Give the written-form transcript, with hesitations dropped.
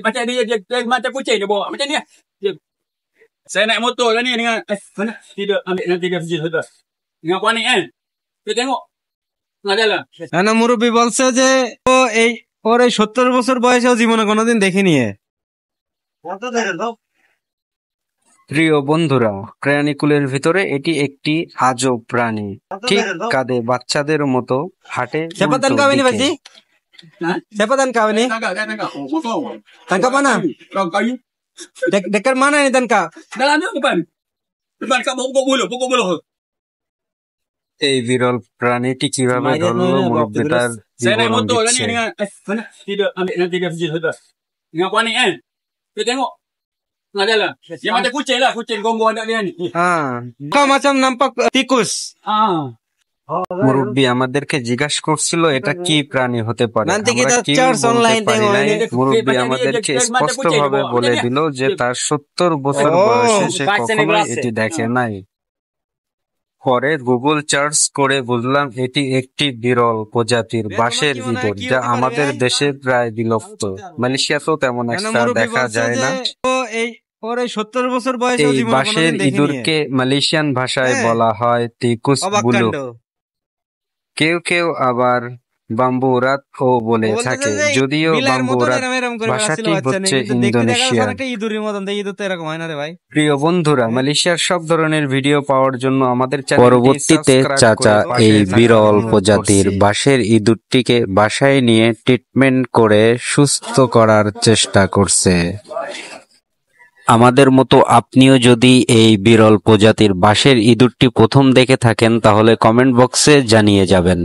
Macam dia macam kucing dia bawa. Macam ni lah. Saya naik motor lah ni dengan... mana? Tidak ambil nanti dia pergi sudah. Dengan puan ni kan. Kita tengok. Tengah jalan. না মুরব্বী বলছে যে ও এই ওর এই 70 বছর বয়সেও জীবনে কোনোদিন দেখেনি এ। প্রিয় বন্ধুরা, প্রাণীকুলের ভিতরে এটি একটি আজব প্রাণী। ঠিক কাঁধে বাচ্চাদের মতো হাঁটে। সেপাদান কাবিনি বাজি? সেপাদান Kabini? Tangkap mana? Kayu. Dekat mana ni tangkap? Dalam ni depan. Depan kat pokok buluh. এই বিরল প্রাণীটি কিভাবে ধরলো মুরব্বী তার Saya naik বিবরণ motor lah ni দিচ্ছে। dengan... mana? Tidak ambil nanti dia pergi sudah. Dengan puan ni kan. Kita tengok. Tengah jalan. Yang macam kucing lah. Kucing gombo anak dia ni. হ্যাঁ macam nampak tikus। মুরব্বী আমাদেরকে জিজ্ঞাসা করছিল এটা কি প্রাণী হতে পারে। Nanti আমরা kita কেউ search বলতে online পারি tengok নাই। ini. মুরব্বী Macam আমাদেরকে dia macam স্পষ্ট kucing ভাবে dia bawa. বলে Macam ni. দিল যে তার 70 বছর বয়সে সে কখনোই এটি দেখে নাই। পরে গুগল সার্চ করে বুঝলাম এটি একটি বিরল প্রজাতির বাঁশের ইঁদুর যা আমাদের দেশে প্রায় বিলুপ্ত। মালয়েশিয়াতেও তেমন একটা দেখা যায় না। ওর এই 70 বছর বয়সে এই বাঁশের ইঁদুরকে মালয়েশিয়ান ভাষায় বলা হয় তিকুস বুলু। কেউ কেউ আবার বাম্বু রাত ও বলে থাকে, যদিও বাম্বু রাত ভাষাটি হচ্ছে ইন্দোনেশিয়ার। ইঁদুরের মতন ইঁদুর তো এরকম হয় না রে ভাই। প্রিয় বন্ধুরা, মালয়েশিয়ার সব ধরনের ভিডিও পাওয়ার জন্য আমাদের পরবর্তীতে চাচা এই বিরল প্রজাতির বাঁশের ইঁদুরটিকে বাসায় নিয়ে ট্রিটমেন্ট করে সুস্থ করার চেষ্টা করছে। আমাদের মতো আপনিও যদি এই বিরল প্রজাতির বাঁশের ইঁদুরটি প্রথম দেখে থাকেন তাহলে কমেন্ট বক্সে জানিয়ে যাবেন।